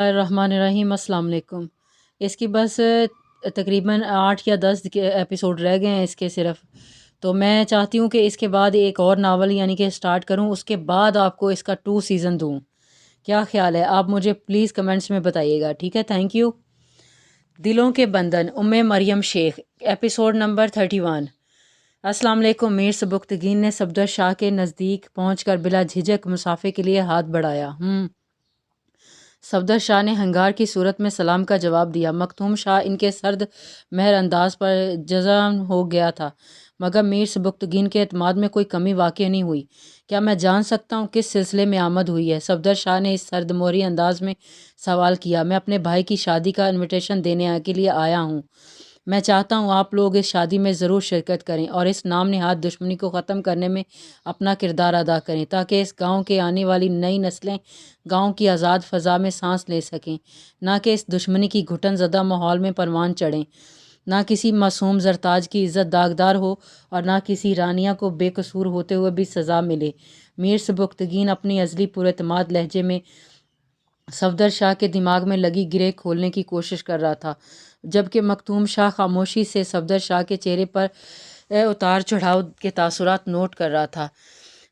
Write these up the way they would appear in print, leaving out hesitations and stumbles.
الرحمن الرحیم، السلام علیکم۔ اس کی بس تقریباً 8 یا 10 کے ایپیسوڈ رہ گئے ہیں اس کے صرف، تو میں چاہتی ہوں کہ اس کے بعد ایک اور ناول یعنی کہ سٹارٹ کروں، اس کے بعد آپ کو اس کا 2 سیزن دوں۔ کیا خیال ہے؟ آپ مجھے پلیز کمنٹس میں بتائیے گا، ٹھیک ہے؟ Thank you. دلوں کے بندھن، مریم شیخ، ایپیسوڈ نمبر 31۔ السلام علیکم۔ میر سبکتگین نے صفدر شاہ کے نزدیک پہنچ کر بلا جھجک مسافے کے لیے ہاتھ بڑھایا۔ صفدر شاہ نے ہنگار کی صورت میں سلام کا جواب دیا۔ مختوم شاہ ان کے سرد مہر انداز پر جذب ہو گیا تھا، مگر میر سبکتگین کے اعتماد میں کوئی کمی واقع نہیں ہوئی۔ کیا میں جان سکتا ہوں کس سلسلے میں آمد ہوئی ہے؟ صفدر شاہ نے اس سرد موری انداز میں سوال کیا۔ میں اپنے بھائی کی شادی کا انویٹیشن دینے کے لیے آیا ہوں۔ میں چاہتا ہوں آپ لوگ اس شادی میں ضرور شرکت کریں اور اس نام نہاد دشمنی کو ختم کرنے میں اپنا کردار ادا کریں، تاکہ اس گاؤں کے آنے والی نئی نسلیں گاؤں کی آزاد فضا میں سانس لے سکیں، نہ کہ اس دشمنی کی گھٹن زدہ ماحول میں پروان چڑھیں۔ نہ کسی معصوم زرتاج کی عزت داغدار ہو اور نہ کسی رانیہ کو بے قصور ہوتے ہوئے بھی سزا ملے۔ میر سبکتگین اپنی ازلی پراعتماد لہجے میں صفدر شاہ کے دماغ میں لگی گرہ کھولنے کی کوشش کر رہا تھا، جبکہ مختوم شاہ خاموشی سے صفدر شاہ کے چہرے پر اتار چڑھاؤ کے تاثرات نوٹ کر رہا تھا۔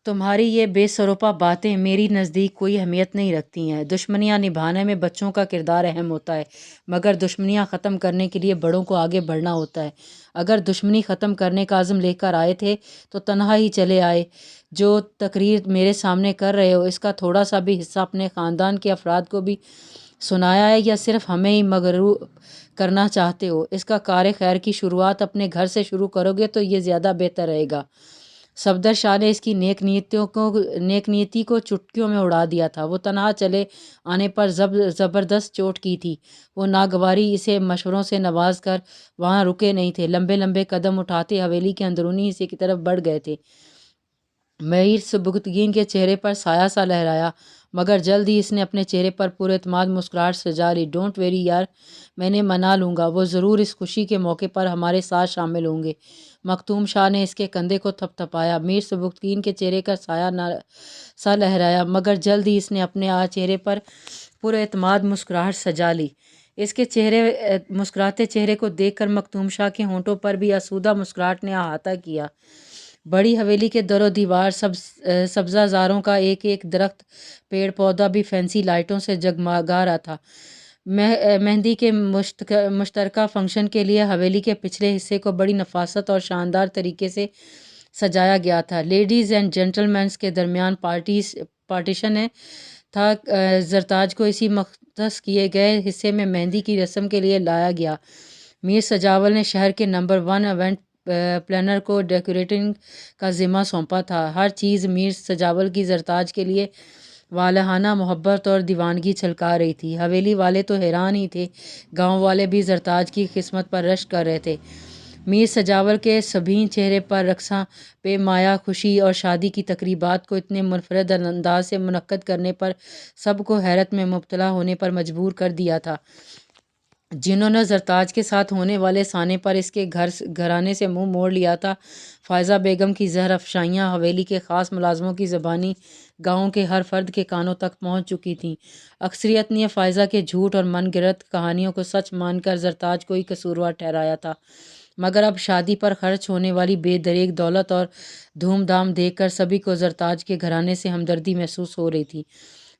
تمہاری یہ بے سروپا باتیں میری نزدیک کوئی اہمیت نہیں رکھتی ہیں۔ دشمنیاں نبھانے میں بچوں کا کردار اہم ہوتا ہے، مگر دشمنیاں ختم کرنے کے لیے بڑوں کو آگے بڑھنا ہوتا ہے۔ اگر دشمنی ختم کرنے کا عزم لے کر آئے تھے تو تنہا ہی چلے آئے۔ جو تقریر میرے سامنے کر رہے ہو، اس کا تھوڑا سا بھی حصہ اپنے خاندان کے افراد کو بھی سنایا ہے یا صرف ہمیں ہی مغرور کرنا چاہتے ہو؟ اس کا کار خیر کی شروعات اپنے گھر سے شروع کرو گے تو یہ زیادہ بہتر رہے گا۔ صفدر شاہ نے اس کی نیک نیتی کو چٹکیوں میں اڑا دیا تھا۔ وہ تنہا چلے آنے پر زبردست چوٹ کی تھی۔ وہ ناگواری اسے مشوروں سے نواز کر وہاں رکے نہیں تھے، لمبے لمبے قدم اٹھاتے حویلی کے اندرونی حصے کی طرف بڑھ گئے تھے۔ میر سبکتگین کے چہرے پر سایہ سا لہرایا، مگر جلد ہی اس نے اپنے چہرے پر پراعتماد مسکراہٹ سجا لی۔ ڈونٹ ویری یار، میں نے منا لوں گا، وہ ضرور اس خوشی کے موقع پر ہمارے ساتھ شامل ہوں گے۔ مختوم شاہ نے اس کے کندھے کو تھپ تھپایا۔ میر سبکتگین کے چہرے کا سایہ سا لہرایا، مگر جلد ہی اس نے اپنے چہرے پر پراعتماد مسکراہٹ سجا لی۔ اس کے مسکراتے چہرے کو دیکھ کر مختوم شاہ کے ہونٹوں پر بھی آسودہ مسکراہٹ نے احاطہ کیا۔ بڑی حویلی کے در و دیوار، سبزہ زاروں کا ایک ایک درخت، پیڑ پودا بھی فینسی لائٹوں سے جگمگا رہا تھا۔ مہندی کے مشترکہ فنکشن کے لیے حویلی کے پچھلے حصے کو بڑی نفاست اور شاندار طریقے سے سجایا گیا تھا۔ لیڈیز اینڈ جینٹل مینس کے درمیان پارٹیشن تھا۔ زرتاج کو اسی مختص کیے گئے حصے میں مہندی کی رسم کے لیے لایا گیا۔ میر سجاول نے شہر کے نمبر 1 ایونٹ پلانر کو ڈیکوریٹنگ کا ذمہ سونپا تھا۔ ہر چیز میر سجاول کی زرتاج کے لیے والہانہ محبت اور دیوانگی چھلکا رہی تھی۔ حویلی والے تو حیران ہی تھے، گاؤں والے بھی زرتاج کی قسمت پر رشک کر رہے تھے۔ میر سجاول کے سبھین چہرے پر رقصاں پہ مایا خوشی اور شادی کی تقریبات کو اتنے منفرد انداز سے منعقد کرنے پر سب کو حیرت میں مبتلا ہونے پر مجبور کر دیا تھا۔ جنہوں نے زرتاج کے ساتھ ہونے والے سانے پر اس کے گھرانے سے منہ موڑ لیا تھا۔ فائزہ بیگم کی زہر افشائیاں حویلی کے خاص ملازموں کی زبانی گاؤں کے ہر فرد کے کانوں تک پہنچ چکی تھیں۔ اکثریت نے فائزہ کے جھوٹ اور من گھڑت کہانیوں کو سچ مان کر زرتاج کو ہی قصوروار ٹھہرایا تھا، مگر اب شادی پر خرچ ہونے والی بے دریغ دولت اور دھوم دھام دیکھ کر سبھی کو زرتاج کے گھرانے سے ہمدردی محسوس ہو رہی تھی۔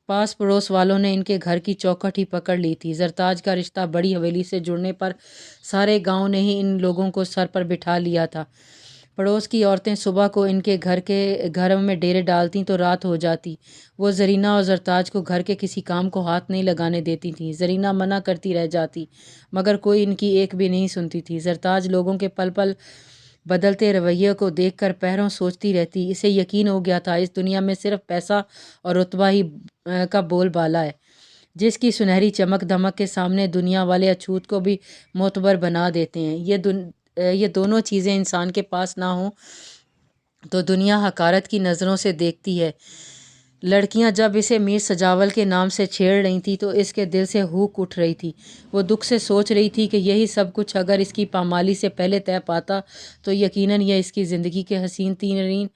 پاس پڑوس والوں نے ان کے گھر کی چوکھٹ ہی پکڑ لی تھی۔ زرتاج کا رشتہ بڑی حویلی سے جڑنے پر سارے گاؤں نے ہی ان لوگوں کو سر پر بٹھا لیا تھا۔ پڑوس کی عورتیں صبح کو ان کے گھروں میں ڈیرے ڈالتیں تو رات ہو جاتی۔ وہ زرینہ اور زرتاج کو گھر کے کسی کام کو ہاتھ نہیں لگانے دیتی تھیں۔ زرینہ منع کرتی رہ جاتی، مگر کوئی ان کی ایک بھی نہیں سنتی تھی۔ زرتاج لوگوں کے پل پل بدلتے رویے کو دیکھ کر پہروں سوچتی رہتی۔ اسے یقین ہو گیا تھا اس دنیا میں صرف پیسہ اور رتبہ ہی کا بول بالا ہے، جس کی سنہری چمک دھمک کے سامنے دنیا والے اچھوت کو بھی معتبر بنا دیتے ہیں۔ یہ دونوں چیزیں انسان کے پاس نہ ہوں تو دنیا حقارت کی نظروں سے دیکھتی ہے۔ لڑکیاں جب اسے میر سجاول کے نام سے چھیڑ رہی تھیں تو اس کے دل سے ہوک اٹھ رہی تھی۔ وہ دکھ سے سوچ رہی تھی کہ یہی سب کچھ اگر اس کی پامالی سے پہلے طے پاتا تو یقیناً یہ اس کی زندگی کے حسین ترین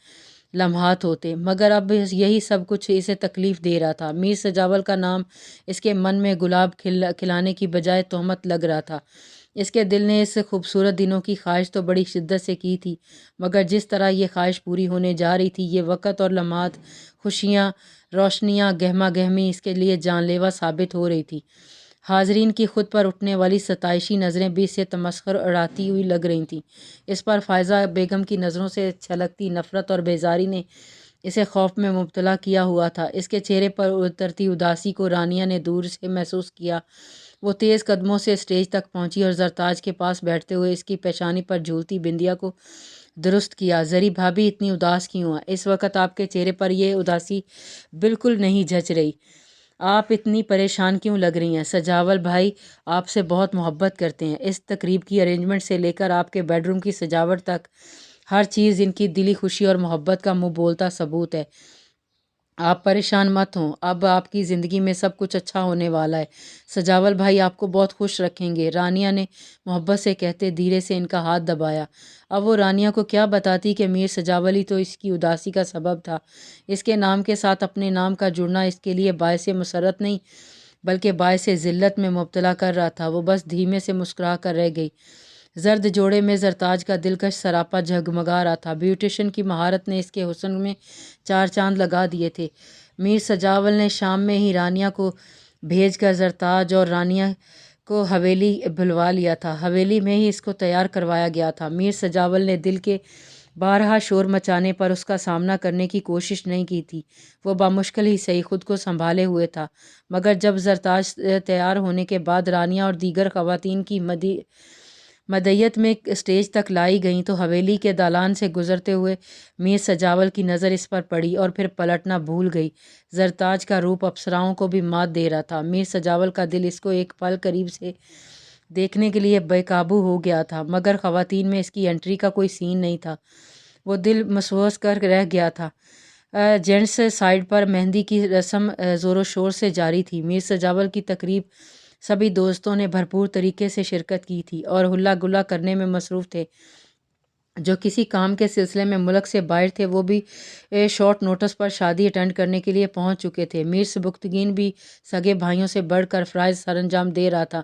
لمحات ہوتے، مگر اب یہی سب کچھ اسے تکلیف دے رہا تھا۔ میر سجاول کا نام اس کے من میں گلاب کھلانے کی بجائے تہمت لگ رہا تھا۔ اس کے دل نے اس خوبصورت دنوں کی خواہش تو بڑی شدت سے کی تھی، مگر جس طرح یہ خواہش پوری ہونے جا رہی تھی، یہ وقت اور لمحات، خوشیاں، روشنیاں، گہما گہمی اس کے لیے جان لیوا ثابت ہو رہی تھی۔ حاضرین کی خود پر اٹھنے والی ستائشی نظریں بھی اسے تمسخر اڑاتی ہوئی لگ رہی تھیں۔ اس پر فائزہ بیگم کی نظروں سے چھلکتی نفرت اور بیزاری نے اسے خوف میں مبتلا کیا ہوا تھا۔ اس کے چہرے پر اترتی اداسی کو رانیہ نے دور سے محسوس کیا۔ وہ تیز قدموں سے اسٹیج تک پہنچی اور زرتاج کے پاس بیٹھتے ہوئے اس کی پیشانی پر جھولتی بندیا کو درست کیا۔ زری بھابھی اتنی اداس کیوں ہیں؟ اس وقت آپ کے چہرے پر یہ اداسی بالکل نہیں جچ رہی۔ آپ اتنی پریشان کیوں لگ رہی ہیں؟ سجاول بھائی آپ سے بہت محبت کرتے ہیں۔ اس تقریب کی ارینجمنٹ سے لے کر آپ کے بیڈ روم کی سجاوٹ تک ہر چیز ان کی دلی خوشی اور محبت کا منہ بولتا ثبوت ہے۔ آپ پریشان مت ہوں، اب آپ کی زندگی میں سب کچھ اچھا ہونے والا ہے۔ سجاول بھائی آپ کو بہت خوش رکھیں گے، رانیہ نے محبت سے کہتے دھیرے سے ان کا ہاتھ دبایا۔ اب وہ رانیہ کو کیا بتاتی کہ میر سجاول ہی تو اس کی اداسی کا سبب تھا۔ اس کے نام کے ساتھ اپنے نام کا جڑنا اس کے لیے باعث مسرت نہیں بلکہ باعث ذلت میں مبتلا کر رہا تھا۔ وہ بس دھیمے سے مسکرا کر رہ گئی۔ زرد جوڑے میں زرتاج کا دلکش سراپا جھگمگا رہا تھا۔ بیوٹیشن کی مہارت نے اس کے حسن میں چار چاند لگا دیے تھے۔ میر سجاول نے شام میں ہی رانیہ کو بھیج کر زرتاج اور رانیہ کو حویلی بلوا لیا تھا۔ حویلی میں ہی اس کو تیار کروایا گیا تھا۔ میر سجاول نے دل کے بارہا شور مچانے پر اس کا سامنا کرنے کی کوشش نہیں کی تھی۔ وہ بامشکل ہی صحیح خود کو سنبھالے ہوئے تھا، مگر جب زرتاج تیار ہونے کے بعد رانیہ اور دیگر خواتین کی مدعیت میں اسٹیج تک لائی گئیں تو حویلی کے دالان سے گزرتے ہوئے میر سجاول کی نظر اس پر پڑی اور پھر پلٹنا بھول گئی۔ زرتاج کا روپ اپسراؤں کو بھی مات دے رہا تھا۔ میر سجاول کا دل اس کو ایک پل قریب سے دیکھنے کے لیے بے قابو ہو گیا تھا، مگر خواتین میں اس کی انٹری کا کوئی سین نہیں تھا۔ وہ دل مسوس کر رہ گیا تھا۔ جینٹس سائڈ پر مہندی کی رسم زور و شور سے جاری تھی۔ میر سجاول کی تقریب سبھی دوستوں نے بھرپور طریقے سے شرکت کی تھی اور ہلا گلا کرنے میں مصروف تھے۔ جو کسی کام کے سلسلے میں ملک سے باہر تھے وہ بھی شارٹ نوٹس پر شادی اٹینڈ کرنے کے لیے پہنچ چکے تھے۔ میر سبکتگین بھی سگے بھائیوں سے بڑھ کر فرائض سر انجام دے رہا تھا۔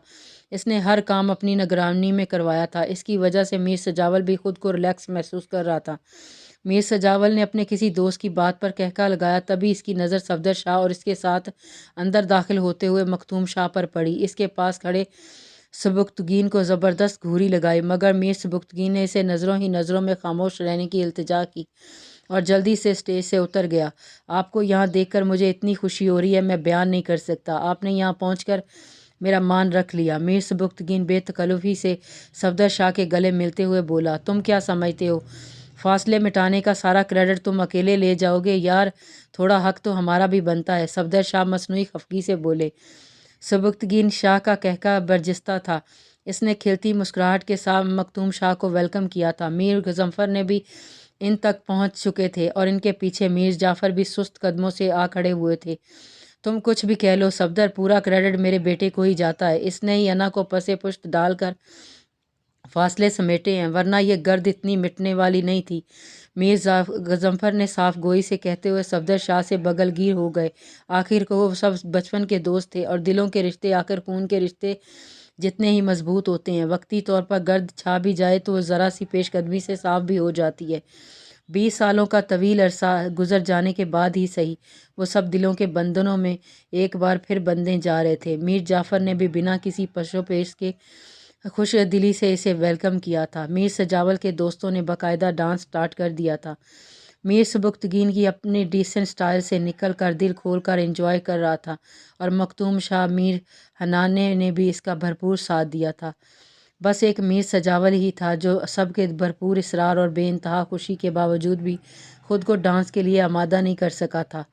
اس نے ہر کام اپنی نگرانی میں کروایا تھا۔ اس کی وجہ سے میر سجاول بھی خود کو ریلیکس محسوس کر رہا تھا۔ میر سجاول نے اپنے کسی دوست کی بات پر کہکا لگایا، تبھی اس کی نظر صفدر شاہ اور اس کے ساتھ اندر داخل ہوتے ہوئے مختوم شاہ پر پڑی۔ اس کے پاس کھڑے سبکتگین کو زبردست گھوری لگائی، مگر میر سبکتگین نے اسے نظروں ہی نظروں میں خاموش رہنے کی التجا کی اور جلدی سے اسٹیج سے اتر گیا۔ آپ کو یہاں دیکھ کر مجھے اتنی خوشی ہو رہی ہے، میں بیان نہیں کر سکتا۔ آپ نے یہاں پہنچ کر میرا مان رکھ لیا۔ میر سبکتگین بے تکلفی سے صفدر شاہ کے گلے ملتے ہوئے بولا، تم کیا سمجھتے ہو فاصلے مٹانے کا سارا کریڈٹ تم اکیلے لے جاؤ گے؟ یار تھوڑا حق تو ہمارا بھی بنتا ہے۔ صفدر شاہ مصنوعی خفگی سے بولے۔ سبکتگین شاہ کا کہکا برجستہ تھا۔ اس نے کھلتی مسکراہٹ کے ساتھ مختوم شاہ کو ویلکم کیا تھا۔ میر غضنفر نے بھی ان تک پہنچ چکے تھے اور ان کے پیچھے میر جعفر بھی سست قدموں سے آ کھڑے ہوئے تھے۔ تم کچھ بھی کہہ لو صفدر، پورا کریڈٹ میرے بیٹے کو ہی جاتا ہے۔ اس نے ہی انا کو پسے پشت ڈال کر فاصلے سمیٹے ہیں، ورنہ یہ گرد اتنی مٹنے والی نہیں تھی۔ میر غضنفر نے صاف گوئی سے کہتے ہوئے صفدر شاہ سے بغل گیر ہو گئے۔ آخر کو وہ سب بچپن کے دوست تھے اور دلوں کے رشتے آخر خون کے رشتے جتنے ہی مضبوط ہوتے ہیں، وقتی طور پر گرد چھا بھی جائے تو وہ ذرا سی پیش قدمی سے صاف بھی ہو جاتی ہے۔ 20 سالوں کا طویل عرصہ گزر جانے کے بعد ہی صحیح وہ سب دلوں کے بندھنوں میں ایک بار پھر بندھے جا رہے تھے۔ میر جعفر نے بھی بنا کسی پش و پیش کے خوش دلی سے اسے ویلکم کیا تھا۔ میر سجاول کے دوستوں نے باقاعدہ ڈانس سٹارٹ کر دیا تھا۔ میر سبکتگین کی اپنی ڈیسنٹ سٹائل سے نکل کر دل کھول کر انجوائے کر رہا تھا اور مختوم شاہ میر حنانے نے بھی اس کا بھرپور ساتھ دیا تھا۔ بس ایک میر سجاول ہی تھا جو سب کے بھرپور اصرار اور بے انتہا خوشی کے باوجود بھی خود کو ڈانس کے لیے آمادہ نہیں کر سکا تھا۔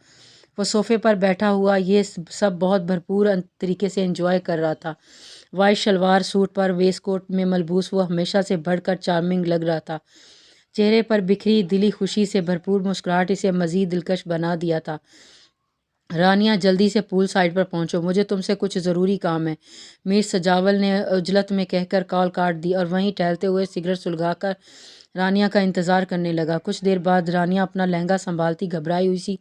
وہ صوفے پر بیٹھا ہوا یہ سب بہت بھرپور طریقے سے انجوائے کر رہا تھا۔ وائٹ شلوار سوٹ پر ویسٹ کوٹ میں ملبوس وہ ہمیشہ سے بڑھ کر چارمنگ لگ رہا تھا۔ چہرے پر بکھری دلی خوشی سے بھرپور مسکراہٹ اسے مزید دلکش بنا دیا تھا۔ رانیہ جلدی سے پول سائڈ پر پہنچو، مجھے تم سے کچھ ضروری کام ہے، میر سجاول نے عجلت میں کہہ کر کال کاٹ دی اور وہیں ٹہلتے ہوئے سگریٹ سلگا کر رانیہ کا انتظار کرنے لگا۔ کچھ دیر بعد رانیہ اپنا لہنگا سنبھالتی گھبرائی ہوئی سی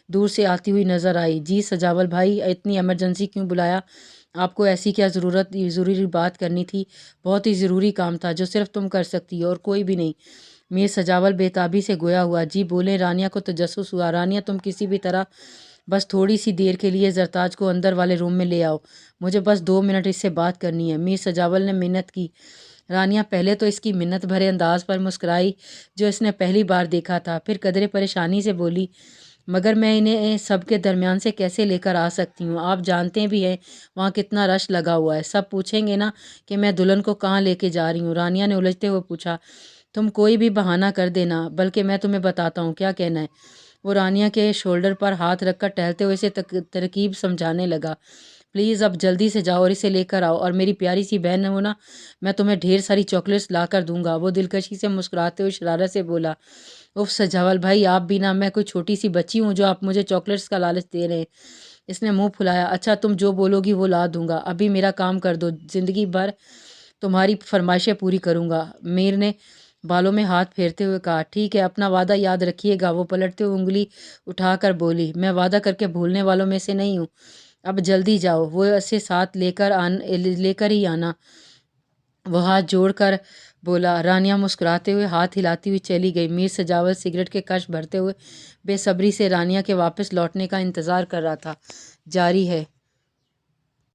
دور سے آتی ہوئی نظر آئی۔ جی سجاول بھائی، اتنی ایمرجنسی کیوں بلایا؟ آپ کو ایسی کیا ضروری بات کرنی تھی؟ بہت ہی ضروری کام تھا جو صرف تم کر سکتی ہو اور کوئی بھی نہیں۔ میر سجاول بے تابی سے گویا ہوا۔ جی بولے۔ رانیہ کو تجسس ہوا۔ رانیہ، تم کسی بھی طرح بس تھوڑی سی دیر کے لیے زرتاج کو اندر والے روم میں لے آؤ، مجھے بس 2 منٹ اس سے بات کرنی ہے۔ میر سجاول نے منت کی۔ رانیہ پہلے تو اس کی منت بھرے انداز پر مسکرائی جو اس نے پہلی بار دیکھا تھا، پھر قدرے پریشانی سے بولی، مگر میں انہیں سب کے درمیان سے کیسے لے کر آ سکتی ہوں؟ آپ جانتے بھی ہیں وہاں کتنا رش لگا ہوا ہے، سب پوچھیں گے نا کہ میں دلہن کو کہاں لے کے جا رہی ہوں۔ رانیہ نے الجھتے ہوئے پوچھا، تم کوئی بھی بہانہ کر دینا، بلکہ میں تمہیں بتاتا ہوں کیا کہنا ہے۔ وہ رانیہ کے شولڈر پر ہاتھ رکھ کر ٹہلتے ہوئے اسے ترکیب سمجھانے لگا، پلیز اب جلدی سے جاؤ اور اسے لے کر آؤ، اور میری پیاری سی بہن ہو نا، میں تمہیں ڈھیر ساری چاکلیٹس لا کر دوں گا۔ وہ دلکشی سے مسکراتے ہوئے شرارت سے بولا، اف سجاول بھائی، آپ بھی نا، میں کوئی چھوٹی سی بچی ہوں جو آپ مجھے چاکلیٹس کا لالچ دے رہے ہیں؟ اس نے منہ پھلایا، اچھا تم جو بولو گی وہ لا دوں گا، ابھی میرا کام کر دو، زندگی بھر تمہاری فرمائشیں پوری کروں گا۔ میر نے بالوں میں ہاتھ پھیرتے ہوئے کہا، ٹھیک ہے، اپنا وعدہ یاد رکھیے گا۔ وہ پلٹتے ہوئے انگلی اٹھا کر بولی، میں وعدہ کر کے بھولنے والوں میں سے نہیں ہوں، اب جلدی جاؤ، وہ اسے ساتھ لے کر ہی آنا۔ وہ ہاتھ جوڑ کر بولا۔ رانیہ مسکراتے ہوئے ہاتھ ہلاتی ہوئی چلی گئی۔ میر سجاول سگریٹ کے کش بھرتے ہوئے بے صبری سے رانیہ کے واپس لوٹنے کا انتظار کر رہا تھا۔ جاری ہے۔